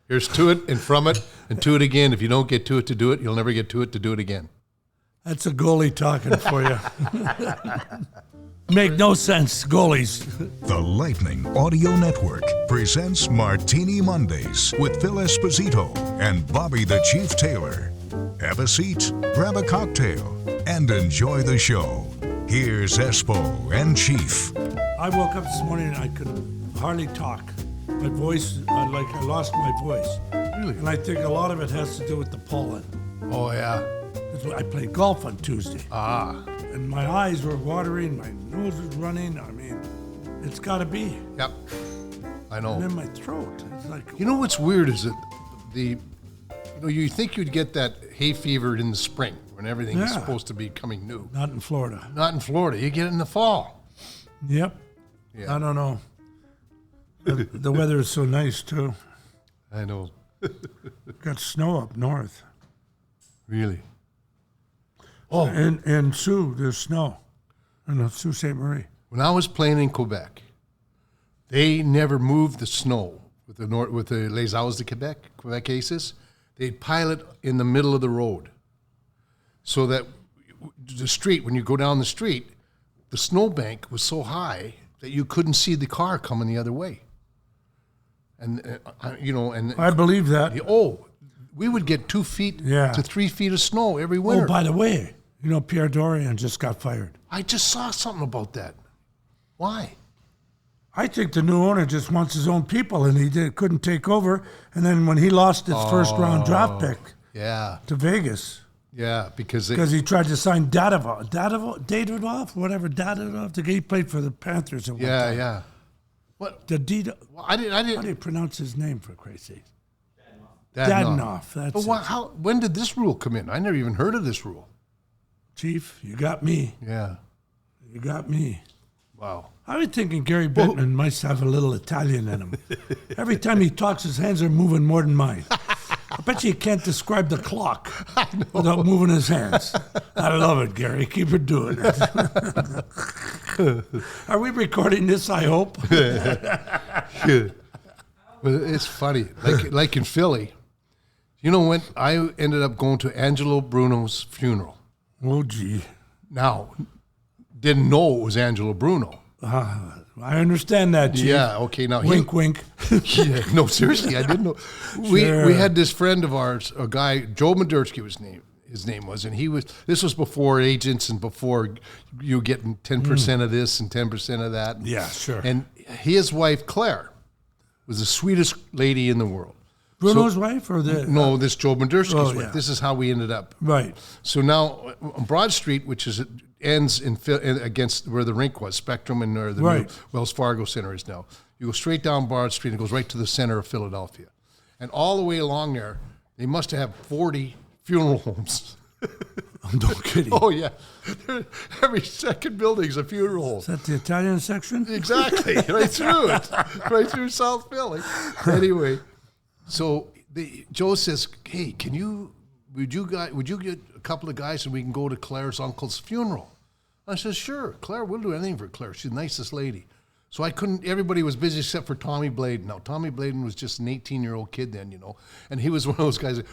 Here's to it and from it and to it again. If you don't get to it to do it, you'll never get to it again. That's a goalie talking for you. Make no sense, goalies. The Lightning Audio Network presents Martini Mondays with Phil Esposito and Bobby the Chief Taylor. Have a seat, grab a cocktail, and enjoy the show. Here's Espo and Chief. I woke up this morning and I could hardly talk. My voice, I lost my voice. Really? And I think a lot of it has to do with the pollen. Oh, yeah. I played golf on Tuesday. Ah. And my eyes were watering, my nose was running. I mean, it's got to be. Yep. I know. And then my throat. It's like, You know what's weird is that you think you'd get that hay fever in the spring when everything is supposed to be coming new. not in Florida. Not in Florida. You get it in the fall. Yep. Yeah. I don't know. The weather is so nice, too. I know. Got snow up north. Really? Oh. And Sault, there's snow. In Sault Ste. Marie. When I was playing in Quebec, they never moved the snow with the Les Aus de Quebec Aces. They'd pile it in the middle of the road, so that the street, when you go down the street, the snowbank was so high that you couldn't see the car coming the other way. And I believe that. We would get 2 feet Yeah. to 3 feet of snow every winter. Oh, by the way, Pierre Dorian just got fired. I just saw something about that. Why? I think the new owner just wants his own people, and he couldn't take over. And then when he lost his first-round draft pick Yeah, to Vegas, because he tried to sign Davidoff, the guy he played for the Panthers. At one time. yeah. What? How I do didn't. you pronounce his name, for Christ's sake? Dadonov. That's But it. when did this rule come in? I never even heard of this rule. Chief, you got me. Yeah. You got me. Wow. I was thinking Gary Bettman might have a little Italian in him. Every time he talks, his hands are moving more than mine. I bet you can't describe the clock without moving his hands. I love it, Gary. Keep it doing it. Are we recording this, I hope? But it's funny. Like in Philly, when I ended up going to Angelo Bruno's funeral. Oh, gee. Now, didn't know it was Angelo Bruno. I understand that, Chief. Yeah, okay. Now Wink, wink. Yeah, no, seriously, I didn't know. Sure. We had this friend of ours, a guy, Joe Modersky his name was, and this was before agents and before you getting 10% of this and 10% of that. Yeah, sure. And his wife, Claire, was the sweetest lady in the world. Bruno's wife or the... No, this Joe Modersky's wife. yeah. This is how we ended up. Right. So now on Broad Street, which ends against where the rink was, Spectrum, and where the new Wells Fargo Center is now. You go straight down Broad Street and it goes right to the center of Philadelphia. And all the way along there, they must have 40 funeral homes. No kidding. Oh, yeah. Every second building's a funeral home. Is that the Italian section? Exactly. Right through it. Right through South Philly. Anyway, so Joe says, hey, would you get a couple of guys and we can go to Claire's uncle's funeral? I said, sure, Claire, we'll do anything for Claire. She's the nicest lady. So everybody was busy except for Tommy Bladen. Now, Tommy Bladen was just an 18-year-old kid then, and he was one of those guys that,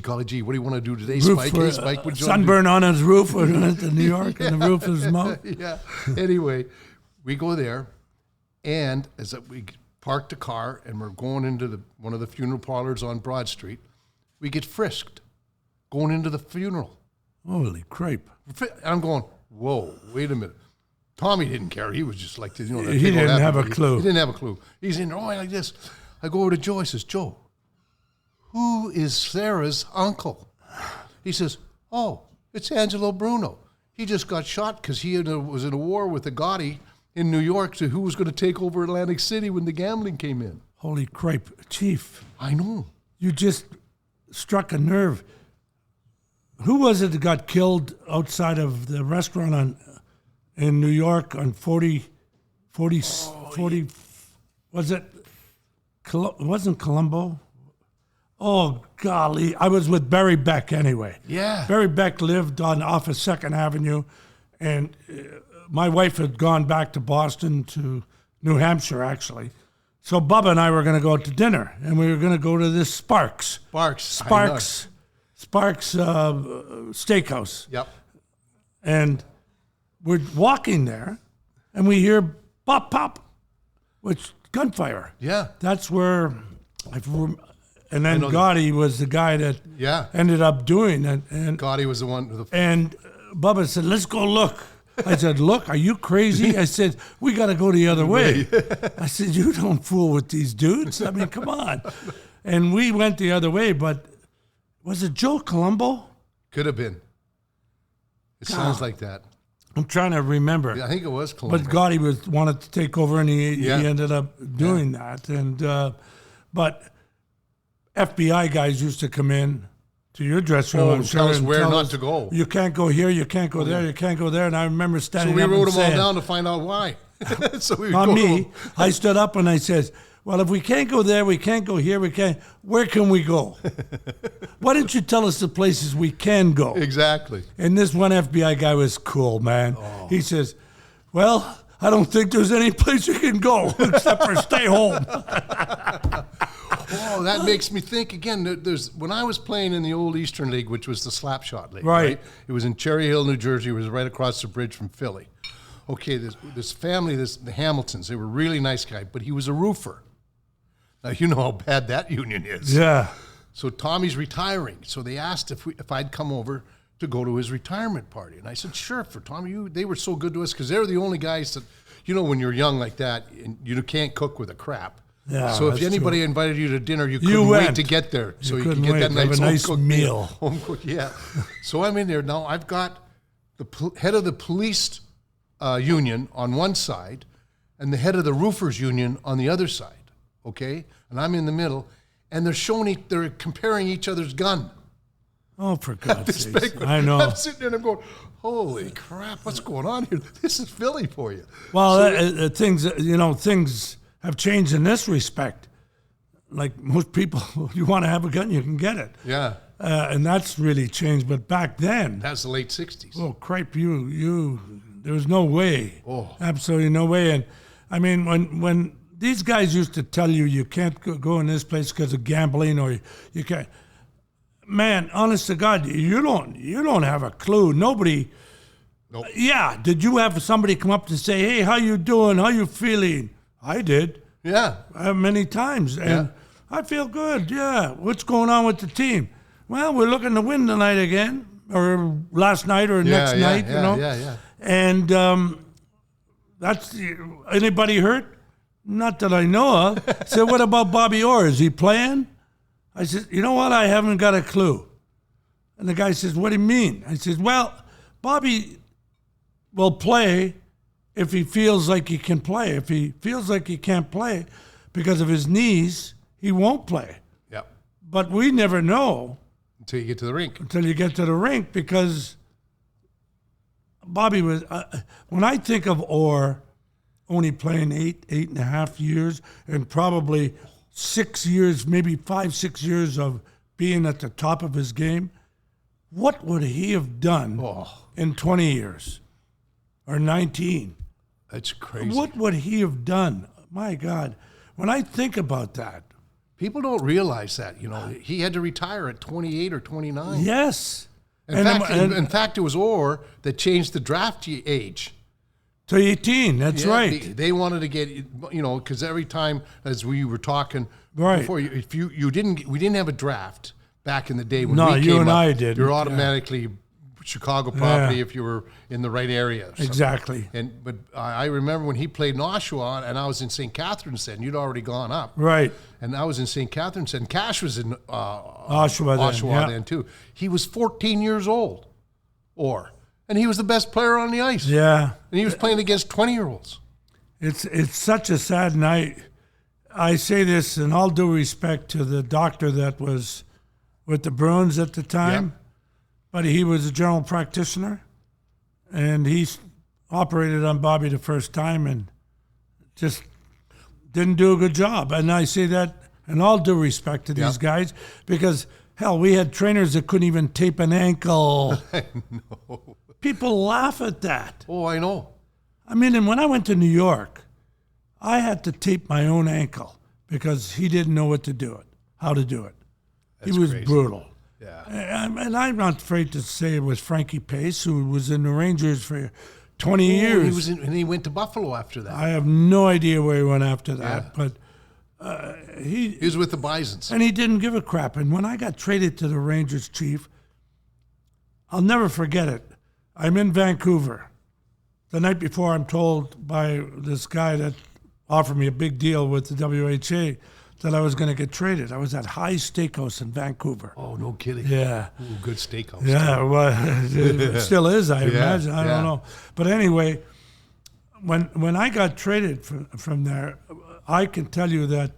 golly gee, what do you want to do today, Spike? Hey, Spike, what do you want to do? Sunburn on his roof in New York, on the roof of his mouth. Yeah. Anyway, we go there, and as we park the car, and we're going into one of the funeral parlors on Broad Street, we get frisked going into the funeral. Holy crepe. And I'm going, whoa, wait a minute. Tommy didn't care. He was just like, he didn't have a clue. He didn't have a clue. He's in there, like this. I go over to Joe. I says, Joe, who is Sarah's uncle? He says, oh, it's Angelo Bruno. He just got shot because he was in a war with the Gotti in New York to who was going to take over Atlantic City when the gambling came in. Holy crepe. Chief. I know. You just struck a nerve. Who was it that got killed outside of the restaurant in New York on 40, was it, wasn't Colombo? Oh, golly. I was with Barry Beck anyway. Yeah. Barry Beck lived off of 2nd Avenue, and my wife had gone back to Boston, to New Hampshire, actually, So Bubba and I were going to go out to dinner, and we were going to go to this Sparks Steakhouse. Yep. And we're walking there, and we hear pop, pop, which gunfire. Yeah. That's where, and then Gotti was the guy that ended up doing it. And Gotti was the one. And Bubba said, let's go look. I said, look, are you crazy? I said, we got to go the other way. I said, you don't fool with these dudes. I mean, come on. And we went the other way, but was it Joe Colombo? Could have been. It sounds like that. I'm trying to remember. I think it was Colombo. But Gotti wanted to take over, and he ended up doing that. And but FBI guys used to come in to your dressing room and tell us where not to go. You can't go here, you can't go there, you can't go there. And I remember standing up. So we wrote them all down to find out why. I stood up and I said, well, if we can't go there, we can't go here, where can we go? Why didn't you tell us the places we can go? Exactly. And this one FBI guy was cool, man. Oh. He says, well, I don't think there's any place you can go except for stay home. Oh, that makes me think again. When I was playing in the old Eastern League, which was the Slapshot League, right? It was in Cherry Hill, New Jersey. It was right across the bridge from Philly. Okay, this family, the Hamiltons, they were really nice guy, but he was a roofer. Now you know how bad that union is. Yeah. So Tommy's retiring. So they asked if I'd come over to go to his retirement party, and I said sure. For Tommy, they were so good to us because they were the only guys that, when you're young like that, and you can't cook with a crap. Yeah, so if anybody invited you to dinner, you couldn't wait to get there, so you could get that nice home-cooked meal. Home-cooked, yeah. So I'm in there now. I've got the head of the police union on one side, and the head of the roofers union on the other side. Okay, and I'm in the middle, and they're comparing each other's gun. Oh, for God's sake! I know. I'm sitting there and I'm going, holy crap, what's going on here? This is Philly for you. Well, things have changed in this respect. Like most people, you want to have a gun, you can get it. Yeah. And that's really changed. But back then, that's the late '60s. Oh, cripe! There was no way. Oh, absolutely no way. And I mean, when these guys used to tell you can't go in this place because of gambling, or you can't. Man, honest to God, you don't have a clue. Nobody. Nope. Yeah. Did you have somebody come up to say, "Hey, how you doing? How you feeling?" I did. Yeah. Many times, and I feel good. Yeah. What's going on with the team? Well, we're looking to win tonight again, or last night, or next night. Yeah. And that's anybody hurt? Not that I know of. So what about Bobby Orr? Is he playing? I said, you know what? I haven't got a clue. And the guy says, what do you mean? I said, well, Bobby will play if he feels like he can play. If he feels like he can't play because of his knees, he won't play. Yep. But we never know. Until you get to the rink. Until you get to the rink, because Bobby was, when I think of Orr only playing 8.5 years, and probably 6 years, maybe 5-6 years of being at the top of his game, what would he have done in 20 years or 19? That's crazy. What would he have done? My God, when I think about that. People don't realize that, he had to retire at 28 or 29. Yes. In fact, it was Orr that changed the draft age. To 18, that's right. They wanted to get, because every time, as we were talking before, we didn't have a draft back in the day when we came up. No, you and I did. You're automatically Chicago property if you were in the right area. Exactly. But I remember when he played in Oshawa, and I was in St. Catharines then. You'd already gone up. Right. And I was in St. Catharines, and Cash was in Oshawa then too. He was 14 years old, and he was the best player on the ice. Yeah. And he was playing against 20-year-olds. It's such a sad night. I say this in all due respect to the doctor that was with the Bruins at the time, but he was a general practitioner, and he operated on Bobby the first time and just didn't do a good job. And I say that in all due respect to these guys, because, hell, we had trainers that couldn't even tape an ankle. I know. People laugh at that. Oh, I know. I mean, and when I went to New York, I had to tape my own ankle because he didn't know how to do it. He was crazy. brutal. Yeah. And I'm not afraid to say it was Frankie Pace, who was in the Rangers for 20 years. And he went to Buffalo after that. I have no idea where he went after that, Yeah. but He was with the Bisons. and he didn't give a crap. And when I got traded to the Rangers, Chief, I'll never forget it. I'm in Vancouver. The night before, I'm told by this guy that offered me a big deal with the WHA that I was going to get traded. I was at High Steakhouse in Vancouver. Oh, no kidding. Yeah. Ooh, good steakhouse. Yeah, well, it still is, I imagine. I don't know. But anyway, when I got traded from there, I can tell you that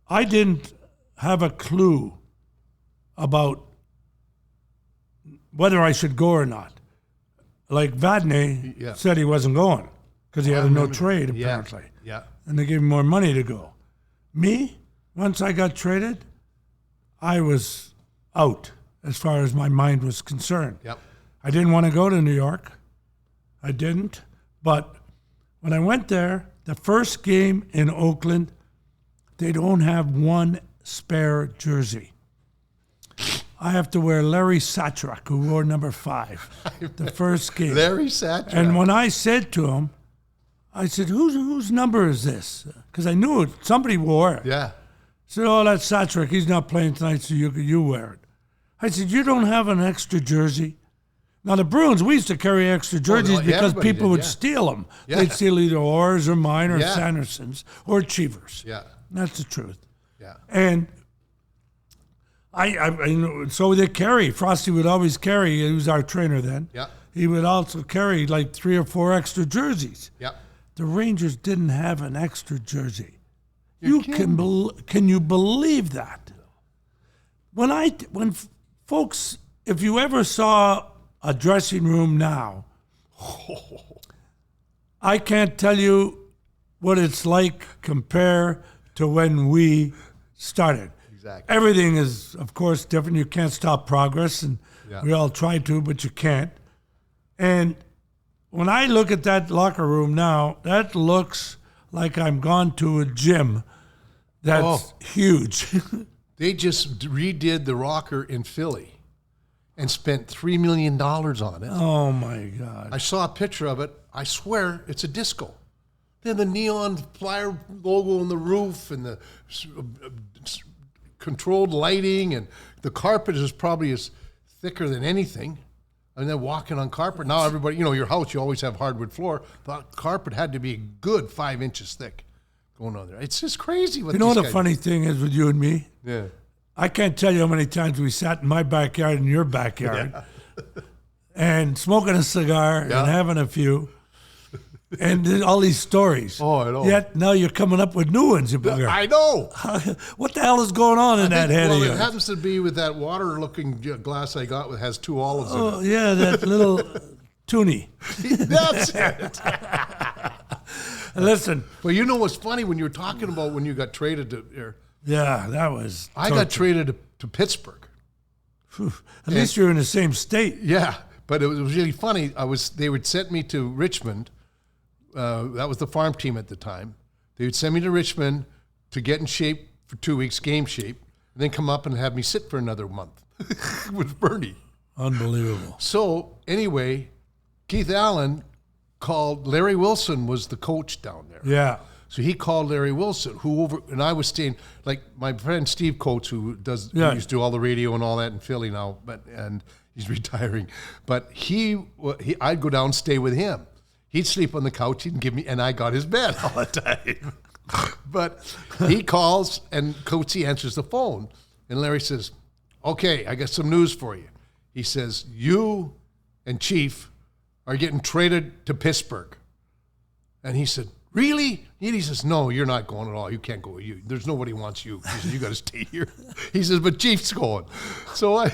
I didn't have a clue about whether I should go or not. Like Vadney said he wasn't going because he had a no trade, apparently. Yeah. And they gave him more money to go. Me, once I got traded, I was out as far as my mind was concerned. Yep. I didn't want to go to New York. I didn't. But when I went there, the first game in Oakland, they don't have one spare jersey. I have to wear Larry Satchrak, who wore number 5, the first game. Larry Satchrak. And when I said to him, I said, whose number is this? Because I knew it. Somebody wore it. Yeah. I said, oh, that's Satchrak. He's not playing tonight, so you wear it. I said, you don't have an extra jersey? Now, the Bruins, we used to carry extra jerseys because everybody people did, would yeah. steal them. Yeah. They'd steal either ours or mine or Yeah. Sanderson's or Cheevers. Yeah. That's the truth. Yeah. And I know, so they carry. Frosty would always carry. He was our trainer then. Yeah. He would also carry like 3 or 4 extra jerseys. Yeah. The Rangers didn't have an extra jersey. You're Can you believe that? When folks, if you ever saw a dressing room now, I can't tell you what it's like compared to when we started. Exactly. Everything is, of course, different. You can't stop progress, and we all try to, but you can't. And when I look at that locker room now, that looks like I'm gone to a gym that's huge. They just redid the rocker in Philly and spent $3 million on it. Oh, my God. I saw a picture of it. I swear it's a disco. Then the neon flyer logo on the roof and the controlled lighting, and the carpet is probably as thicker than anything. And they're walking on carpet. Now everybody, your house, you always have hardwood floor. The carpet had to be a good 5 inches thick going on there. It's just crazy. What You know what these the guys funny thing is with you and me? Yeah. I can't tell you how many times we sat in my backyard and your backyard and smoking a cigar and having a few. And then all these stories. Oh, I know. Yet now you're coming up with new ones, you bugger. I know. What the hell is going on in that head of Well, it yours? happens to be with that water-looking glass I got that has 2 olives in it. Oh, yeah, that little toonie. That's it. Listen. Well, you know what's funny when you were talking about when you got traded to here? Yeah, that was. I got traded to Pittsburgh. At least you're in the same state. Yeah, but it was really funny. They would send me to Richmond. That was the farm team at the time. They would send me to Richmond to get in shape for 2 weeks, game shape, and then come up and have me sit for another month with Bernie. Unbelievable. So anyway, Keith Allen called. Larry Wilson was the coach down there. Yeah. So he called Larry Wilson, and I was staying, like my friend Steve Coates, who used to do all the radio and all that in Philly now, and he's retiring. But I'd go down and stay with him. He'd sleep on the couch, he'd give me, and I got his bed all the time. But he calls, and Coatsy answers the phone, and Larry says, "Okay, I got some news for you." He says, "You and Chief are getting traded to Pittsburgh." And he said, "Really?" And he says, "No, you're not going at all. You can't go. There's nobody wants you." He says, "You got to stay here." He says, "But Chief's going." So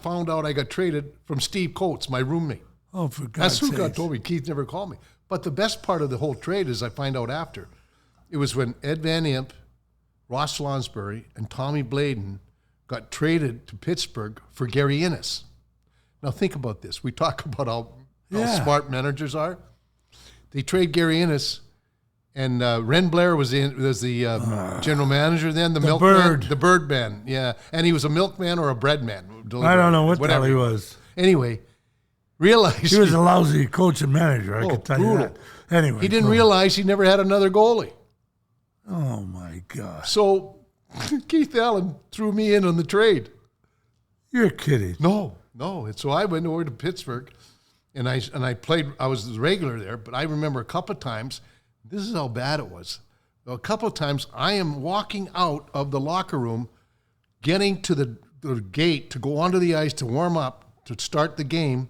found out I got traded from Steve Coates, my roommate. Oh, for God's That's who sakes. God told me. Keith never called me. But the best part of the whole trade is I find out after. It was when Ed Van Imp, Ross Lonsbury, and Tommy Bladen got traded to Pittsburgh for Gary Innes. Now think about this. We talk about how smart managers are. they trade Gary Innes, and Ren Blair was the general manager then. The bird man, yeah, and he was a milkman or a bread man. I don't know what the hell he was. Anyway, realized he was a lousy coach and manager. I can tell you that. Anyway, he didn't realize he never had another goalie. Oh my God! So Keith Allen threw me in on the trade. You're kidding. No. And so I went over to Pittsburgh, and I played. I was the regular there, but I remember a couple of times. This is how bad it was. A couple of times, I am walking out of the locker room, getting to the gate to go onto the ice to warm up to start the game.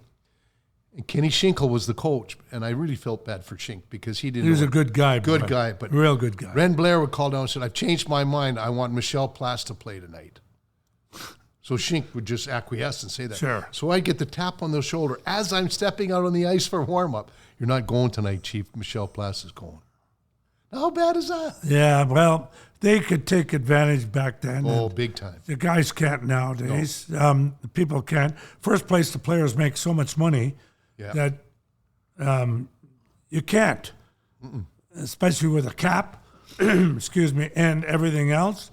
And Kenny Schinkel was the coach, and I really felt bad for Schink because he didn't. He was a good guy. But real good guy. Ren Blair would call down and said, "I've changed my mind. I want Michel Plasse to play tonight." So Schink would just acquiesce and say that. Sure. So I get the tap on the shoulder as I'm stepping out on the ice for warm up. "You're not going tonight, Chief. Michel Plasse is going." How bad is that? Yeah, well, they could take advantage back then. Oh, big time. The guys can't nowadays. No. The people can't. First place, the players make so much money that you can't, especially with a cap, excuse me, and everything else.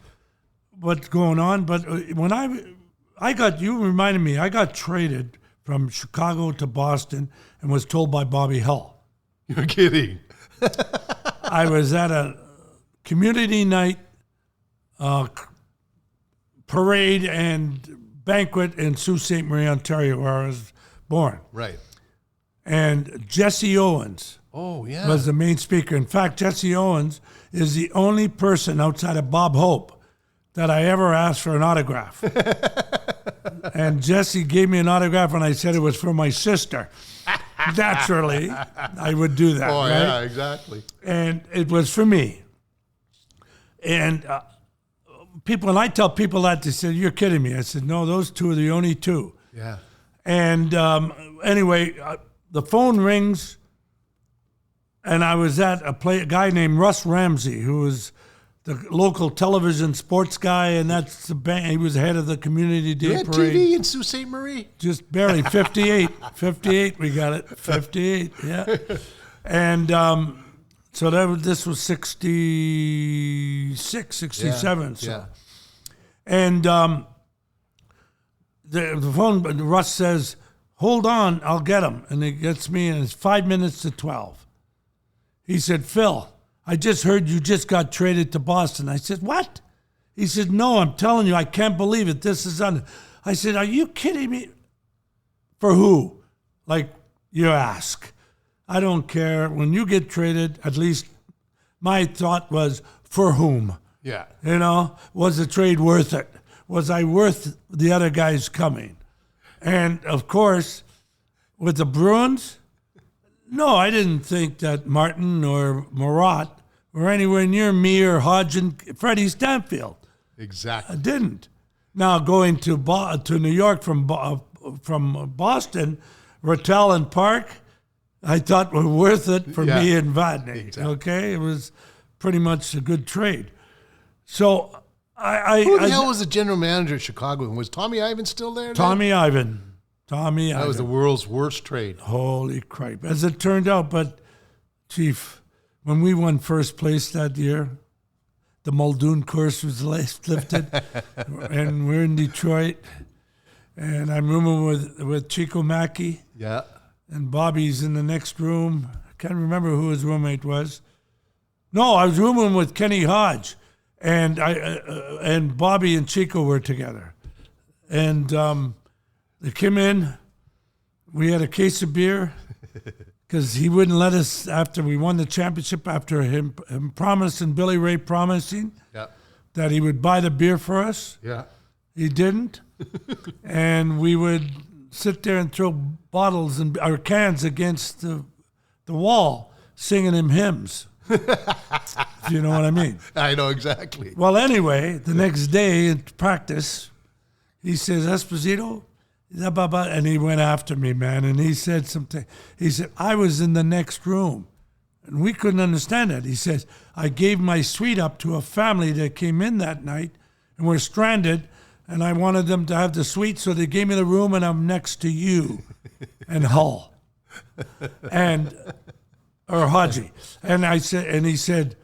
What's going on? But when I got, you reminded me, I got traded from Chicago to Boston and was told by Bobby Hull. You're kidding. I was at a community night parade and banquet in Sault Ste. Marie, Ontario, where I was born. Right. And Jesse Owens was the main speaker. In fact, Jesse Owens is the only person outside of Bob Hope that I ever asked for an autograph. And Jesse gave me an autograph, and I said it was for my sister. Naturally, I would do that. Oh, right? yeah, exactly. And it was for me. And when I tell people that, they say, "You're kidding me." I said, "No, those two are the only two." Yeah. And anyway, the phone rings, and I was at a guy named Russ Ramsey, who was the local television sports guy, and that's the band. He was head of the community day parade. TV in Sault Ste. Marie? Just barely, 58. 58, we got it. 58, yeah. And so this was 66, 67. Yeah. So. Yeah. And the phone, Russ says, "Hold on, I'll get him." And he gets me, and it's 5 minutes to 12. He said, "Phil, I just heard you just got traded to Boston." I said, "What?" He said, "No, I'm telling you, I can't believe it. This is I said, "Are you kidding me?" "For who?" Like you ask. I don't care. When you get traded, at least my thought was, for whom? Yeah. You know, was the trade worth it? Was I worth the other guys coming? And of course, with the Bruins, no, I didn't think that Martin or Marat were anywhere near me or Hodge and Freddie Stanfield. Exactly. I didn't. Now going to New York from Boston, Rattel and Park, I thought were worth it for me and Vadney. Exactly. Okay, it was pretty much a good trade. So Who the hell was the general manager of Chicago? Was Tommy Ivan still there? Tommy Ivan. That was the world's worst trade. Holy crap. As it turned out, but, Chief, when we won first place that year, the Muldoon curse was lifted, and we're in Detroit, and I'm rooming with Chico Mackey. Yeah. And Bobby's in the next room. I can't remember who his roommate was. No, I was rooming with Kenny Hodge, and and Bobby and Chico were together. And they came in. We had a case of beer because he wouldn't let us after we won the championship, after him promising, Billy Ray promising that he would buy the beer for us. Yeah. He didn't. And we would sit there and throw bottles and our cans against the wall, singing him hymns. If you know what I mean. I know exactly. Well, anyway, the next day in practice, he says, "Esposito," and he went after me, man, and he said something. He said, "I was in the next room," and we couldn't understand it. He says, "I gave my suite up to a family that came in that night and were stranded, and I wanted them to have the suite, so they gave me the room, and I'm next to you and Hull." And or Haji. And he said,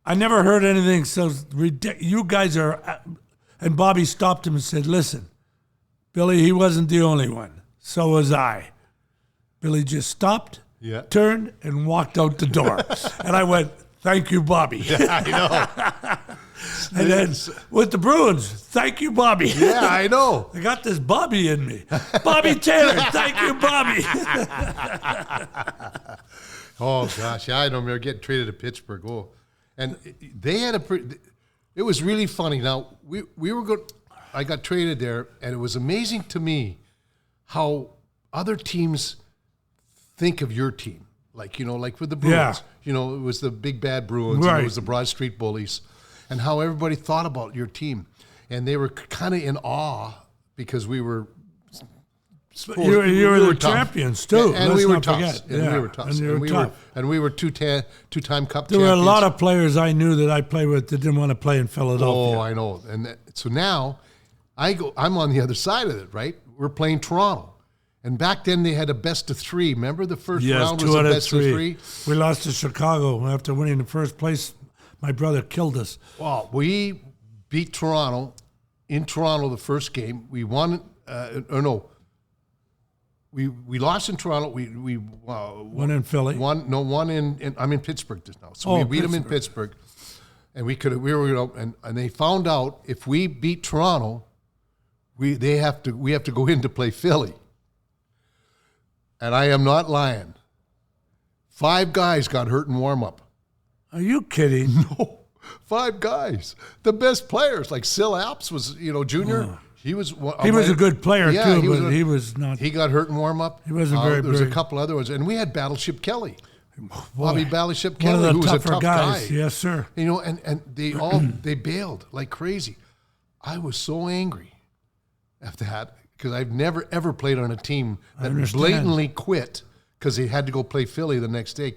I never heard anything so ridiculous. You guys are, and Bobby stopped him and said, listen, Billy, he wasn't the only one. So was I. Billy just stopped, turned, and walked out the door. And I went, thank you, Bobby. Yeah, I know. And then with the Bruins, thank you, Bobby. Yeah, I know. I got this Bobby in me. Bobby Taylor, thank you, Bobby. Oh, gosh. Yeah, I remember getting traded to Pittsburgh. Oh. And they had it was really funny. Now, we were good. I got traded there, and it was amazing to me how other teams think of your team. Like, like with the Bruins. Yeah. It was the big bad Bruins, right. and it was the Broad Street Bullies, and how everybody thought about your team. And they were kind of in awe because we were you were the tough champions too. And we were tough. And we were tough. And we were two-time cup champions. There were a lot of players I knew that I played with that didn't want to play in Philadelphia. Oh, I know. And so now I'm on the other side of it, right? We're playing Toronto. And back then they had a best of three. Remember the first round was a best of three? We lost to Chicago after winning the first place. My brother killed us. Well, we beat Toronto in Toronto the first game. We won, we lost in Toronto. We won in Philly. Won in I'm in Pittsburgh just now. So we beat them in Pittsburgh, and we they found out if we beat Toronto, we have to go in to play Philly. And I am not lying. 5 guys got hurt in warm up. Are you kidding? No, 5 guys. The best players, like Sil Apps was, junior. Oh. He was a good player too, but he was not. He got hurt in warm up. He wasn't very. There was a couple other ones, and we had Battleship Kelly, Bobby Battleship One Kelly, of the who was a tougher tough guys. guy. Yes, sir. And they bailed like crazy. I was so angry after that because I've never ever played on a team that blatantly quit because they had to go play Philly the next day,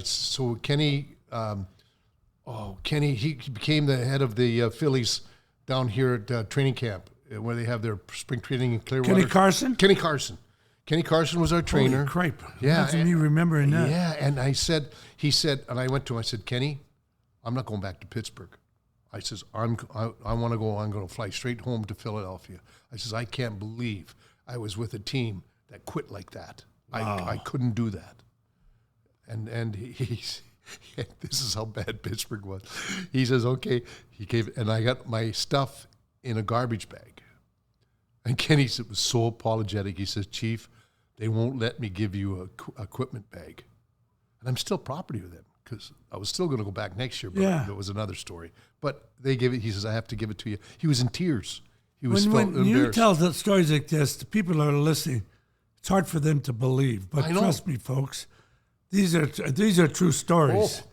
so Kenny. Kenny, he became the head of the Phillies down here at training camp where they have their spring training in Clearwater. Kenny Carson? Kenny Carson was our trainer. Holy cripe. Yeah. Imagine me remembering that. Yeah, and he said, and I went to him, I said, Kenny, I'm not going back to Pittsburgh. I says, I want to go, I'm going to fly straight home to Philadelphia. I says, I can't believe I was with a team that quit like that. Wow. I couldn't do that. And he's... This is how bad Pittsburgh was. He says, okay. And I got my stuff in a garbage bag. And Kenny was so apologetic. He says, Chief, they won't let me give you a equipment bag. And I'm still property with them because I was still going to go back next year, but that was another story. But they gave it. He says, I have to give it to you. He was in tears. He was when embarrassed. you tell the stories like this, the people that are listening, it's hard for them to believe. But trust me, folks. These are true stories.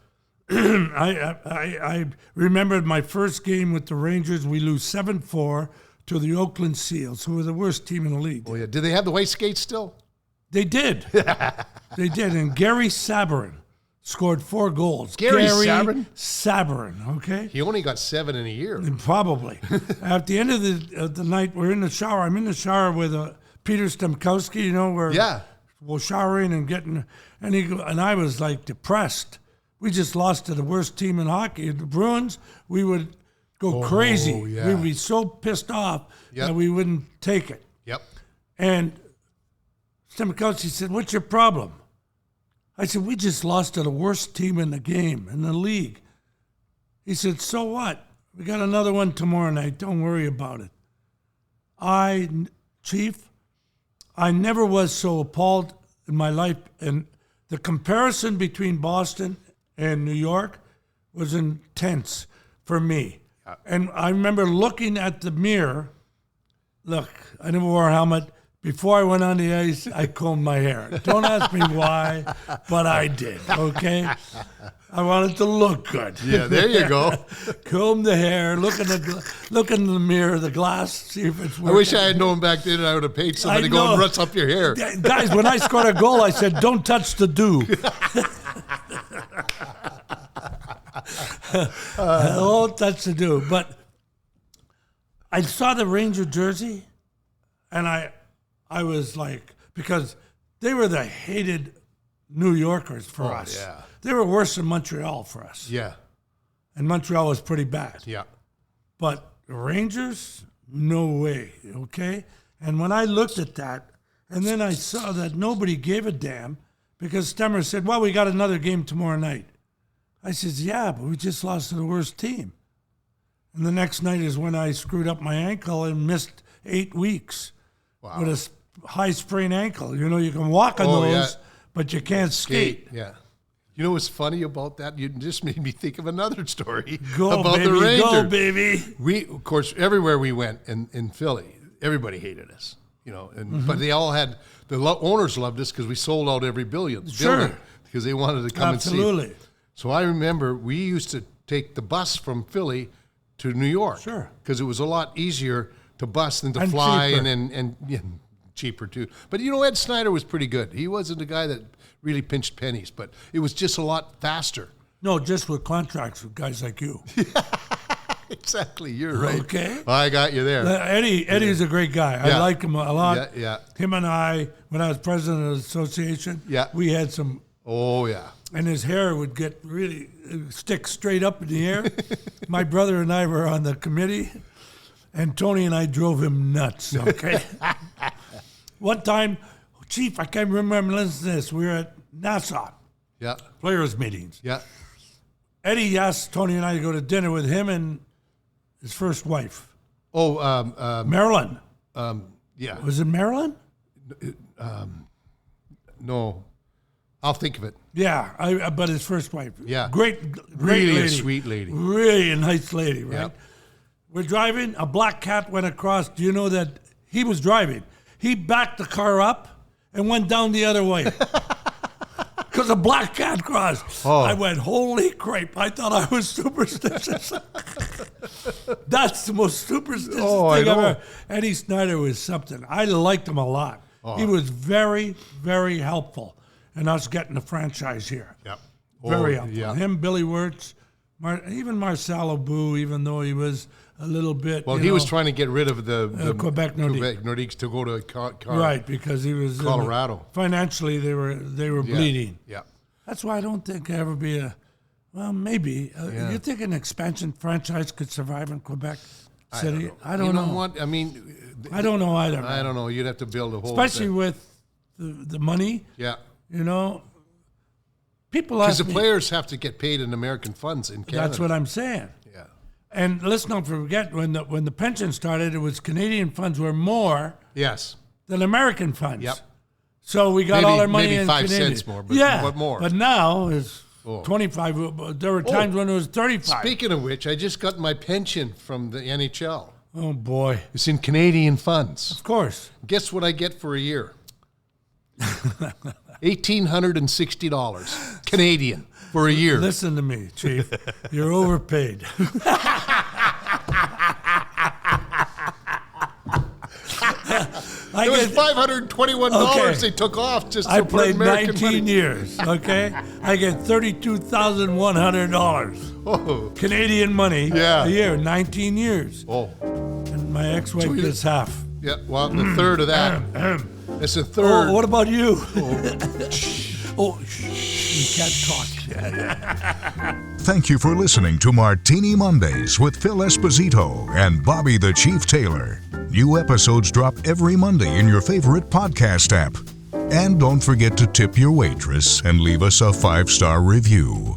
Oh. I remembered my first game with the Rangers. We lose 7-4 to the Oakland Seals, who were the worst team in the league. Oh yeah, did they have the white skates still? They did. They did. And Gary Sabourin scored 4 goals. Gary Sabourin, okay. He only got 7 in a year. Probably. At the end of the night, we're in the shower. I'm in the shower with Peter Stemkowski. We're showering and getting, and I was like depressed. We just lost to the worst team in hockey. The Bruins, we would go crazy. Yeah. We would be so pissed off that we wouldn't take it. Yep. And Stemkowski said, what's your problem? I said, we just lost to the worst team in the game, in the league. He said, so what? We got another one tomorrow night. Don't worry about it. Chief, I never was so appalled in my life, and the comparison between Boston and New York was intense for me. And I remember looking at the mirror. Look, I never wore a helmet. Before I went on the ice, I combed my hair. Don't ask me why, but I did, okay? I wanted to look good. Yeah, there you go. Comb the hair, look in the mirror, the glass, see if it's working. I wish I had known back then I would have paid somebody to go and ruts up your hair. Guys, when I scored a goal, I said, don't touch the dew. Don't touch the dew. But I saw the Ranger jersey, and I was like, because they were the hated New Yorkers for us. Yeah. They were worse than Montreal for us. Yeah. And Montreal was pretty bad. Yeah. But the Rangers, no way, okay? And when I looked at that, and then I saw that nobody gave a damn because Stemmer said, well, we got another game tomorrow night. I says, yeah, but we just lost to the worst team. And the next night is when I screwed up my ankle and missed 8 weeks with a high sprained ankle. You know, you can walk on those, but you can't skate. Yeah. You know what's funny about that? You just made me think of another story Go, about baby, the Rangers. go, baby. We, of course, everywhere we went in Philly, everybody hated us. You know, and but they all had owners loved us because we sold out every building because they wanted to come and see. Absolutely. So I remember we used to take the bus from Philly to New York. Sure. Because it was a lot easier to bus than to And fly cheaper. and cheaper too. But you know, Ed Snyder was pretty good. He wasn't a guy that really pinched pennies, but it was just a lot faster. No, just with contracts with guys like you. Exactly, you're right. Okay. I got you there. Eddie's a great guy. I Yeah. like him a lot. Yeah. Him and I, when I was president of the association, we had some, Oh yeah. and his hair would get really, stick straight up in the air. My brother and I were on the committee, and Tony and I drove him nuts, okay? One time, Chief, I can't remember listening to this, we were at Nassau, Yeah. players' meetings. Yeah. Eddie asked Tony and I to go to dinner with him and his first wife, Oh, Marilyn. yeah. Was it Marilyn? No, I'll think of it. Yeah, but his first wife. Yeah. Great Really lady. a sweet lady. Really a nice lady, right? Yep. We're driving, a black cat went across. Do you know that he was driving? He backed the car up and went down the other way. Because a black cat crossed. Oh. I went, holy crepe. I thought I was superstitious. That's the most superstitious I thing know. ever. Eddie Snyder was something. I liked him a lot. He was very, very helpful in us getting the franchise here. Yep. Very helpful. Yeah. Him, Billy Wirtz, even Marcelo Boo, even though he was a little bit. Well, he was trying to get rid of the Quebec Nordique. Quebec Nordiques to go to Right, because he was Colorado. Financially, they were bleeding. Yeah. That's why I don't think there ever be maybe. You think an expansion franchise could survive in Quebec City? I don't know. You know what? I mean, I don't know either. I don't know. You'd have to build a whole Especially thing. with the money. Yeah. You know, people Because ask the me. players have to get paid in American funds in Canada. That's what I'm saying. Yeah. And let's not forget when the pension started, it was Canadian funds were more Yes. than American funds. Yep. So we got all our money maybe in 5 Canadian. cents more, but yeah, what more? But now it's 25. There were times when it was 35. Speaking of which, I just got my pension from the NHL. Oh boy! It's in Canadian funds. Of course. Guess what I get for a year? $1,860 Canadian for a year. Listen to me, Chief. You're overpaid. It was $521 they took off just I to put played American 19 money. years. Okay, I get $32,100 Oh. Canadian money Yeah. a year. 19 years, Oh. and my ex-wife gets half. Yeah, well, the third of that. It's a third. Oh, what about you? Oh, you can't talk. Thank you for listening to Martini Mondays with Phil Esposito and Bobby the Chief Taylor. New episodes drop every Monday in your favorite podcast app. And don't forget to tip your waitress and leave us a 5-star review.